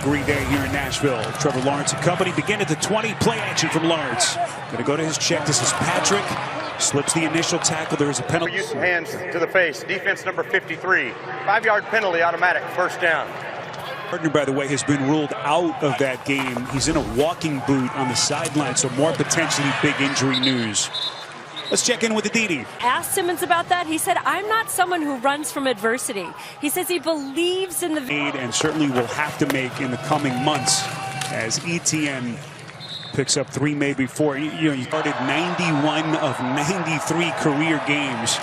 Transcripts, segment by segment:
Great day here in Nashville. Trevor Lawrence and company begin at the 20. Play action from Lawrence. Going to go to his check. This is Patrick. Slips the initial tackle. There is a penalty. Use of hands to the face. Defense number 53. 5-yard penalty, automatic. First down. Partner, by the way, has been ruled out of that game. He's in a walking boot on the sideline, so more potentially big injury news. Let's check in with the DD. Asked Simmons about that. He said, I'm not someone who runs from adversity. He says he believes in the... And certainly will have to make in the coming months as ETN picks up 3, maybe 4. He started 91 of 93 career games.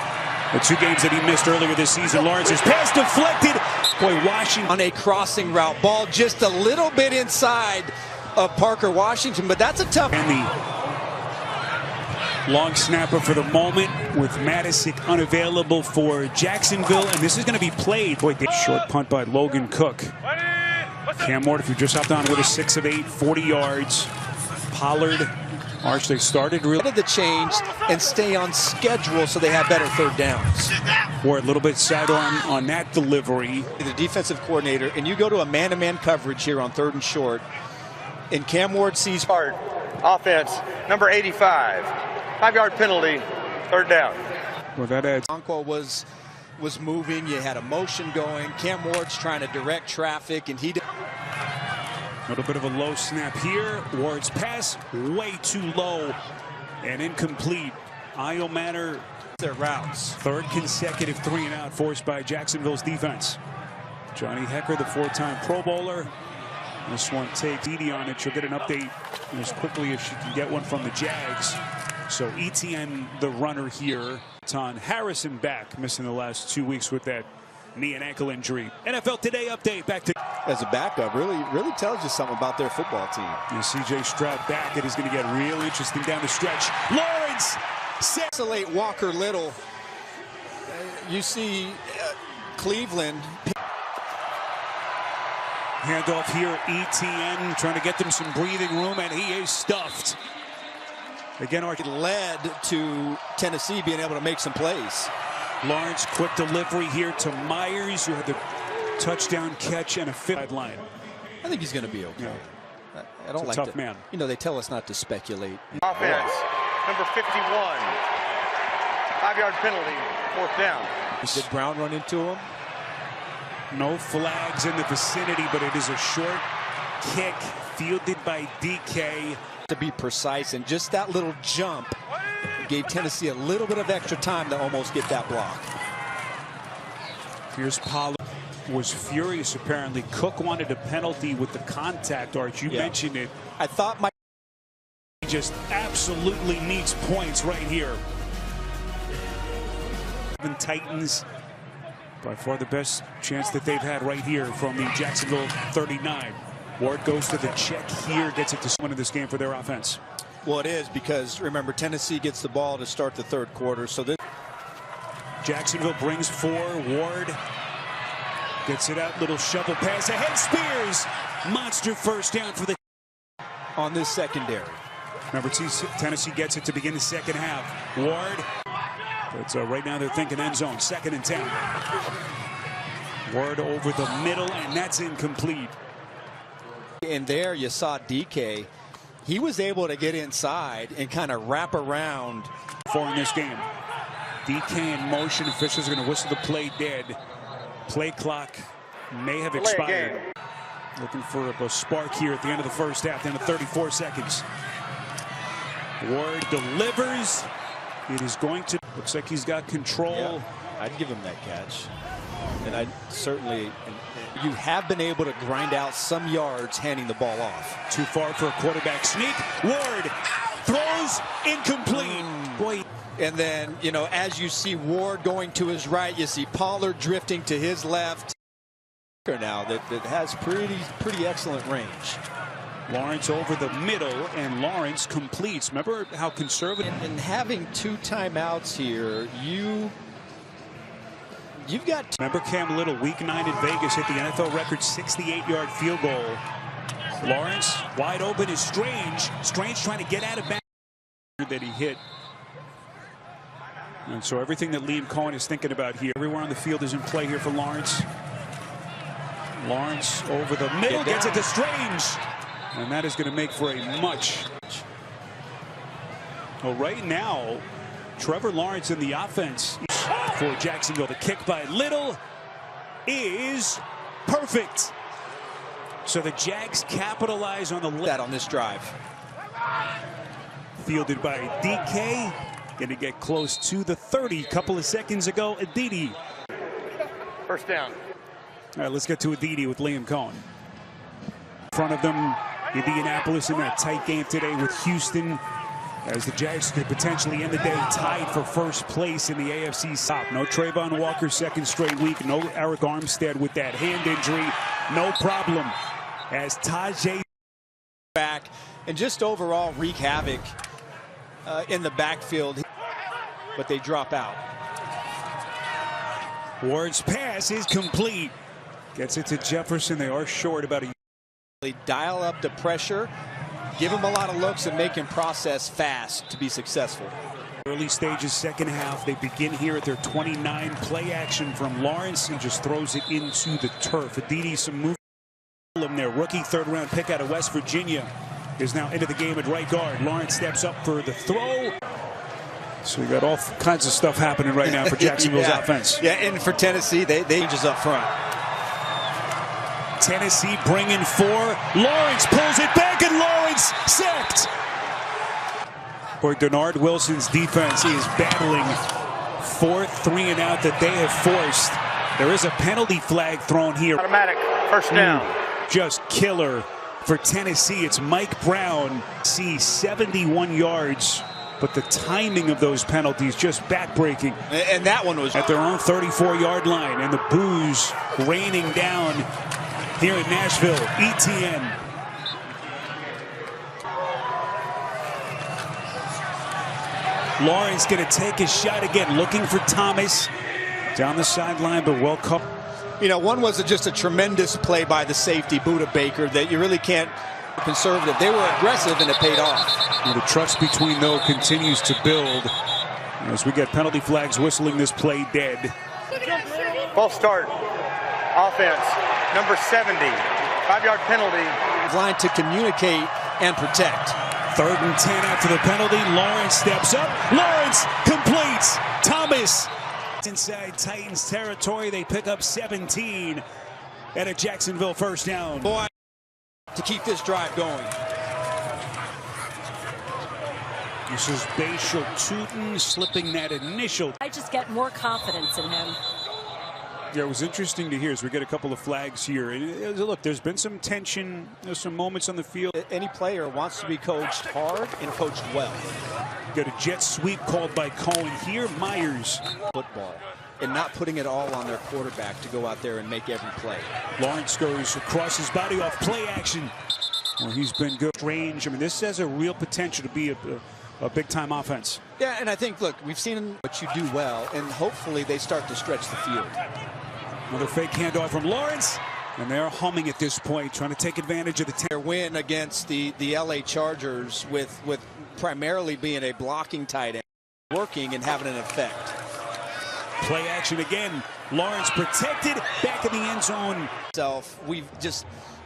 The 2 games that he missed earlier this season. Lawrence's pass deflected. Boy, Washington on a crossing route. Ball just a little bit inside of Parker Washington, but that's a tough... And the long snapper for the moment with Madison unavailable for Jacksonville, and this is going to be played. Boy, short punt by Logan Cook. Cam Ward, if you just hopped on with a 6 of 8, 40 yards. Pollard, Arch, they started really the change and stay on schedule so they have better third downs. Ward a little bit sidearm on that delivery. The defensive coordinator, and you go to a man-to-man coverage here on 3rd and short, and Cam Ward sees hard. Offense number 85. 5-yard penalty, third down. Well, that adds. Bronco was moving. You had a motion going. Cam Ward's trying to direct traffic, and he did. A little bit of a low snap here. Ward's pass way too low and incomplete. Io Manor their routes. 3rd consecutive 3-and-out forced by Jacksonville's defense. Johnny Hecker, the 4-time Pro Bowler. This one takes Edie on it. She'll get an update as quickly as she can get one from the Jags. So ETN, the runner here. Ton Harrison back, missing the last 2 weeks with that knee and ankle injury. NFL Today update. Back to as a backup, really tells you something about their football team. And CJ Stroud back. It is going to get real interesting down the stretch. Lawrence isolate Walker Little. You see Cleveland. Handoff here. ETN trying to get them some breathing room, and he is stuffed. Again, Arch led to Tennessee being able to make some plays. Lawrence, quick delivery here to Myers, who had the touchdown catch and a fifth line. I think he's going to be okay. Yeah. I don't like to, tough man. You know, they tell us not to speculate. Offense, number 51. 5-yard penalty, fourth down. Did Brown run into him? No flags in the vicinity, but it is a short kick fielded by DK. To be precise, and just that little jump gave Tennessee a little bit of extra time to almost get that block. Here's Pollard. Was furious apparently. Cook wanted a penalty with the contact, Arch. You mentioned it. I thought he just absolutely needs points right here. Titans, by far the best chance that they've had right here from the Jacksonville 39. Ward goes to the check here, gets it to win in this game for their offense. Well, it is because, remember, Tennessee gets the ball to start the 3rd quarter. So this Jacksonville brings 4. Ward gets it out. Little shovel pass ahead. Spears. Monster first down for the... on this secondary. Remember, Tennessee gets it to begin the second half. Ward. But right now they're thinking end zone. 2nd and 10. Ward over the middle, and that's incomplete. And there you saw DK. He was able to get inside and kind of wrap around. For in this game. DK in motion. Officials are going to whistle the play dead. Play clock may have expired. Looking for a spark here at the end of the first half, down to 34 seconds. Ward delivers. It is going to... Looks like he's got control. Yeah, I'd give him that catch. And I'd certainly... You have been able to grind out some yards handing the ball off. Too far for a quarterback sneak. Ward throws incomplete. Boy. And then, you know, as you see Ward going to his right, you see Pollard drifting to his left. Now that has pretty excellent range. Lawrence over the middle, and Lawrence completes. Remember how conservative. And having 2 timeouts here, you've got. Remember Cam Little, week 9 in Vegas, hit the NFL record 68-yard field goal. Lawrence wide open is Strange. Strange trying to get out of bounds that he hit. And so everything that Liam Cohen is thinking about here, everywhere on the field is in play here for Lawrence. Lawrence over the middle, gets it to Strange. And that is going to make for a much. Well, right now, Trevor Lawrence in the offense for Jacksonville. The kick by Little is perfect. So the Jags capitalize on That on this drive. Fielded by DK. Going to get close to the 30. Couple of seconds ago, Aditi. First down. All right, let's get to Aditi with Liam Cohen. In front of them, Indianapolis in that tight game today with Houston, as the Jags could potentially end the day tied for first place in the AFC South. No Trayvon Walker second straight week. No Eric Armstead with that hand injury. No problem as Tajay back and just overall wreak havoc in the backfield, but they drop out. Ward's pass is complete. Gets it to Jefferson. They are short about a. They dial up the pressure, give him a lot of looks, and make him process fast to be successful. Early stages, second half. They begin here at their 29. Play action from Lawrence and just throws it into the turf. Aditi some movement. Their rookie third-round pick out of West Virginia is now into the game at right guard. Lawrence steps up for the throw. So we got all kinds of stuff happening right now for Jacksonville's offense. Yeah, and for Tennessee, they just up front. Tennessee bringing four. Lawrence pulls it back, and Lawrence sacked. Boy, Denard Wilson's defense is battling fourth 3-and-out that they have forced. There is a penalty flag thrown here. Automatic. First down. Just killer for Tennessee. It's Mike Brown. See 71 yards. But the timing of those penalties just backbreaking. And that one was at their own 34-yard line. And the boos raining down here in Nashville. ETN. Lawrence going to take his shot again, looking for Thomas down the sideline, but well covered. You know, one was just a tremendous play by the safety, Buda Baker, that you really can't conservative. They were aggressive, and it paid off. Well, the trust between though continues to build as we get penalty flags whistling this play dead. False start. Offense. Number 70. 5-yard penalty. Line to communicate and protect. 3rd and 10 after the penalty. Lawrence steps up. Lawrence completes. Thomas inside Titans territory. They pick up 17 at a Jacksonville first down. Boy, to keep this drive going. This is Bashal Tootin slipping that initial. I just get more confidence in him. Yeah, it was interesting to hear as we get a couple of flags here. And look, there's been some tension, there's some moments on the field. Any player wants to be coached hard and coached well. Got a jet sweep called by Cohen here. Myers. Football and not putting it all on their quarterback to go out there and make every play. Lawrence goes across his body off play action. Well, he's been good. Strange. I mean, this has a real potential to be a big-time offense. Yeah, and I think, look, we've seen what you do well, and hopefully they start to stretch the field. Another fake handoff from Lawrence, and they're humming at this point, trying to take advantage of the their win against the LA Chargers with primarily being a blocking tight end, working and having an effect. Play action again. Lawrence protected, back in the end zone.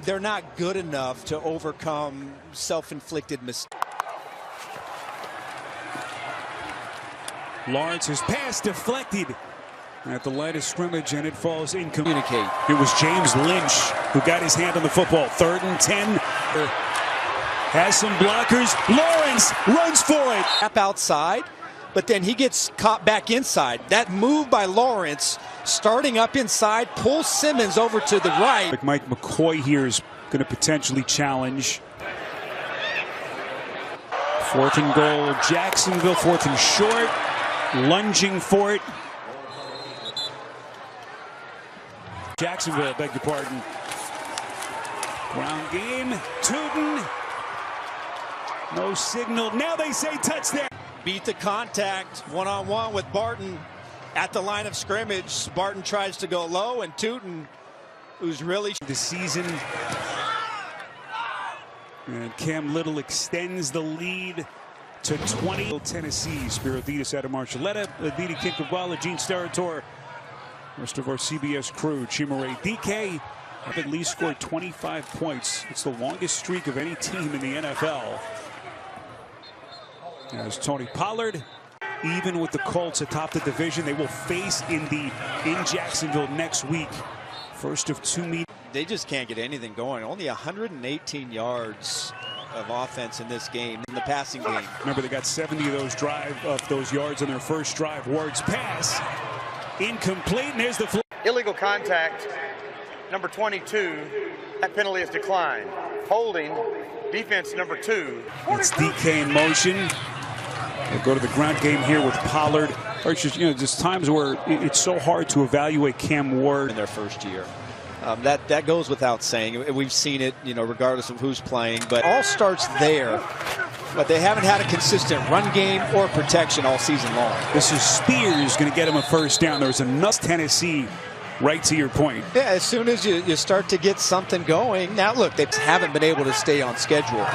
They're not good enough to overcome self-inflicted mistakes. Lawrence's pass deflected at the line of scrimmage, and it falls incomplete. Communicate. It was James Lynch who got his hand on the football. 3rd and 10. Has some blockers. Lawrence runs for it. Up outside, but then he gets caught back inside. That move by Lawrence, starting up inside, pulls Simmons over to the right. Mike McCoy here is going to potentially challenge. 4th and goal, Jacksonville. 4th and short. Lunging for it. Jacksonville, beg your pardon. Ground game. Tootin. No signal. Now they say touchdown. Beat the contact one-on-one with Barton at the line of scrimmage. Barton tries to go low, and Tootin, who's really the season. And Cam Little extends the lead to 20. Tennessee, Spiriditas out of Marshalletta, Aditi Kinkabala, Gene Steratore, rest of our CBS crew, Chimere DK, have at least scored 25 points. It's the longest streak of any team in the NFL. As Tony Pollard, even with the Colts atop the division, they will face in Jacksonville next week. First of two meetings. They just can't get anything going. Only 118 yards of offense in this game, in the passing game. Remember, they got 70 of those yards on their first drive. Ward's pass incomplete, and there's the illegal contact, number 22. That penalty is declined. Holding, defense number 2. It's DK in motion. They'll go to the ground game here with Pollard. Or it's just, just times where it's so hard to evaluate Cam Ward in their first year. That goes without saying. We've seen it, regardless of who's playing. But all starts there. But they haven't had a consistent run game or protection all season long. This is Spears going to get him a first down. There's enough Tennessee, right to your point. Yeah, as soon as you start to get something going. Now, look, they haven't been able to stay on schedule.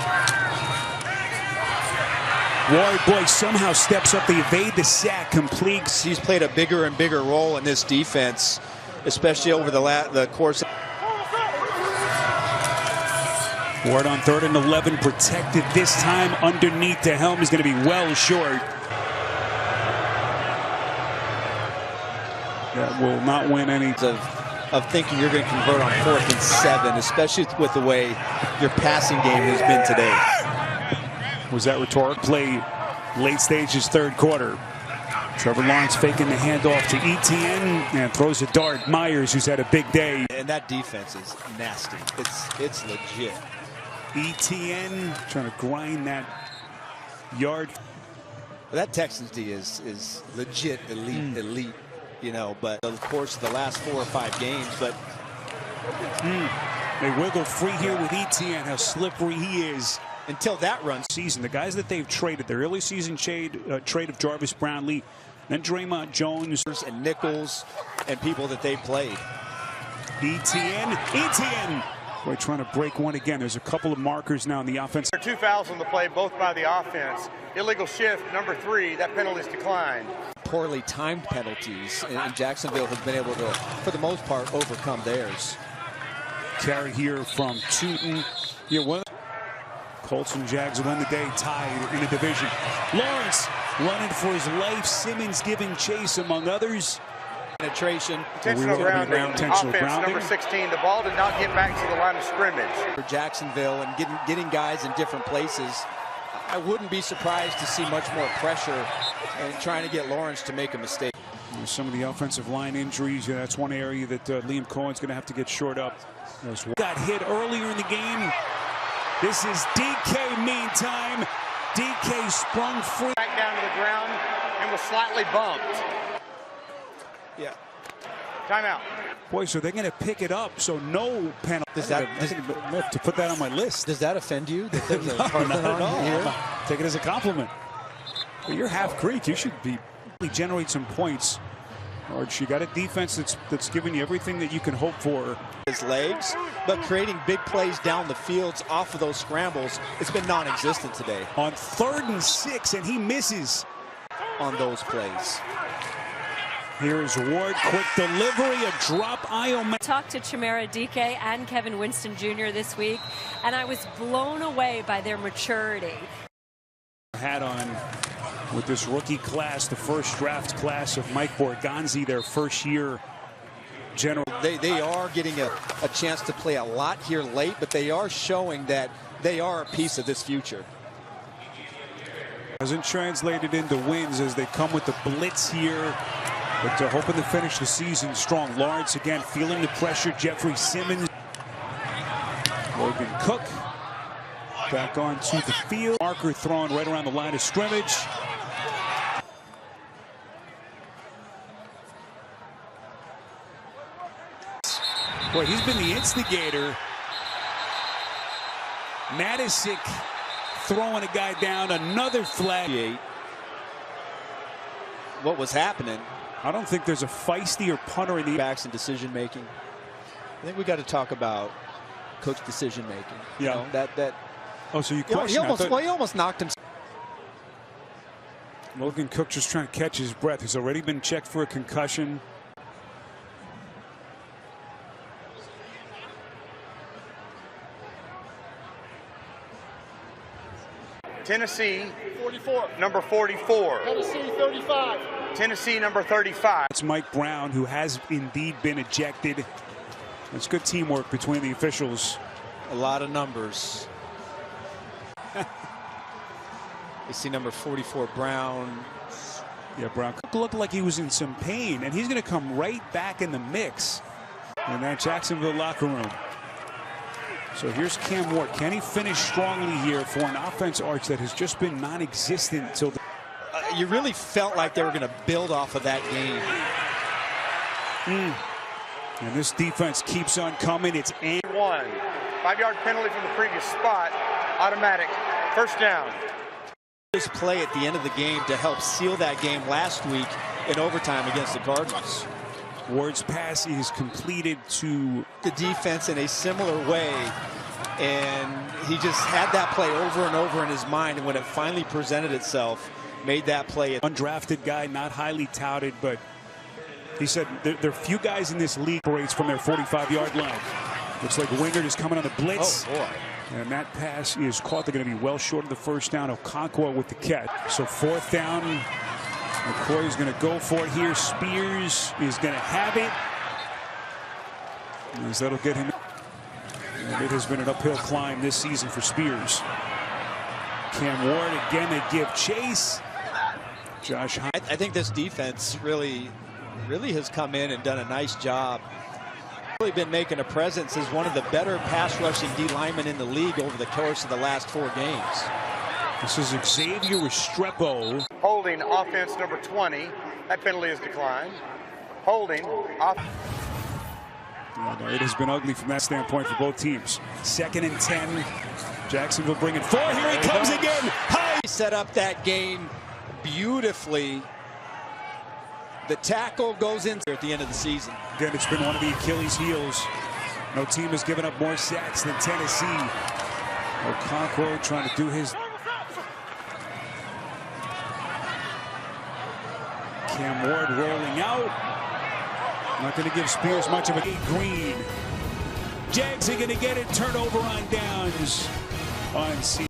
Ward, boy, somehow steps up. They evade the sack, complete. He's played a bigger and bigger role in this defense, especially over the course. Ward on 3rd and 11, protected this time underneath the helm. Is going to be well short. That will not win any. Of thinking you're going to convert on 4th and 7, especially with the way your passing game has been today. Was that rhetoric? Play late stages, 3rd quarter. Trevor Lawrence faking the handoff to Etienne and throws a dart. Myers, who's had a big day. And that defense is nasty. It's legit. Etienne trying to grind that yard. That Texans D is legit elite, but of course the last 4 or 5 games, but they wiggle free here with Etienne. How slippery he is. Until that run season, the guys that they've traded, their early season trade of Jarvis Brownlee, then Draymond Jones and Nichols, and people that they played. Etienne, boy, trying to break one again. There's a couple of markers now in the offense. 2 fouls on the play, both by the offense. Illegal shift, number 3. That penalty is declined. Poorly timed penalties, and Jacksonville has been able to, for the most part, overcome theirs. Carry here from Tootin. Colts and Jags win the day, tied in the division. Lawrence running for his life. Simmons giving chase, among others. Penetration. Intentional grounding. Offense number 16. The ball did not get back to the line of scrimmage. For Jacksonville and getting guys in different places, I wouldn't be surprised to see much more pressure and trying to get Lawrence to make a mistake. Some of the offensive line injuries, that's one area that Liam Cohen's going to have to get shored up. Got hit earlier in the game. This is DK, meantime. DK sprung free. Back down to the ground and was slightly bumped. Yeah. Timeout. Boy, so they're going to pick it up, so no penalty. I have to put that on my list. Does that offend you? That there's a Not at all. on here? Take it as a compliment. Well, you're half Greek. You should generate some points. Or you got a defense that's giving you everything that you can hope for. His legs, but creating big plays down the fields off of those scrambles, it's been non-existent today. On 3rd and 6, and he misses on those plays. Here's Ward, quick delivery, a drop. I talked to Chimera DK and Kevin Winston Jr. this week, and I was blown away by their maturity. Hat on with this rookie class, the first draft class of Mike Borgonzi, their first year general. They are getting a chance to play a lot here late, but they are showing that they are a piece of this future. Hasn't translated into wins as they come with the blitz here, but they're hoping to finish the season strong. Lawrence again feeling the pressure. Jeffrey Simmons. Logan Cook back onto the field. Marker thrown right around the line of scrimmage. Boy, he's been the instigator. Matisic throwing a guy down, another flag. What was happening? I don't think there's a feistier punter in the backs and decision making. I think we got to talk about Cook's decision making. Yeah. That. Oh, so you question? He almost knocked him. Logan Cook just trying to catch his breath. He's already been checked for a concussion. Tennessee, 44. number 44. Tennessee, 35. Tennessee, number 35. It's Mike Brown, who has indeed been ejected. It's good teamwork between the officials. A lot of numbers. You see number 44, Brown. Yeah, Brown looked like he was in some pain, and he's going to come right back in the mix in that Jacksonville locker room. So here's Cam Ward. Can he finish strongly here for an offense arch that has just been non-existent until you really felt like they were going to build off of that game. And this defense keeps on coming. It's and 1. 5-yard penalty from the previous spot. Automatic. First down. This play at the end of the game to help seal that game last week in overtime against the Cardinals. Ward's pass is completed to the defense in a similar way, and he just had that play over and over in his mind, and when it finally presented itself, made that play. Undrafted guy, not highly touted, but he said there are few guys in this league operates from their 45-yard line. Looks like Wingard is coming on the blitz. Oh, boy. And that pass is caught. They're going to be well short of the first down. Okonkwo with the catch. So fourth down. McCoy is going to go for it here. Spears is going to have it. As that'll get him. And it has been an uphill climb this season for Spears. Cam Ward again. They give chase. Josh. I think this defense really has come in and done a nice job. Really been making a presence as one of the better pass rushing D linemen in the league over the course of the last 4 games. This is Xavier Restrepo. Holding offense number 20. That penalty is declined. Holding off. It has been ugly from that standpoint for both teams. 2nd and 10. Jacksonville bringing 4. Here he comes again. High. He set up that game beautifully. The tackle goes in at the end of the season. Again, it's been one of the Achilles heels. No team has given up more sacks than Tennessee. Okonkwo trying to do his. Cam Ward rolling out. Not going to give Spears much of a Green. Jags are going to get it. Turnover on downs on C.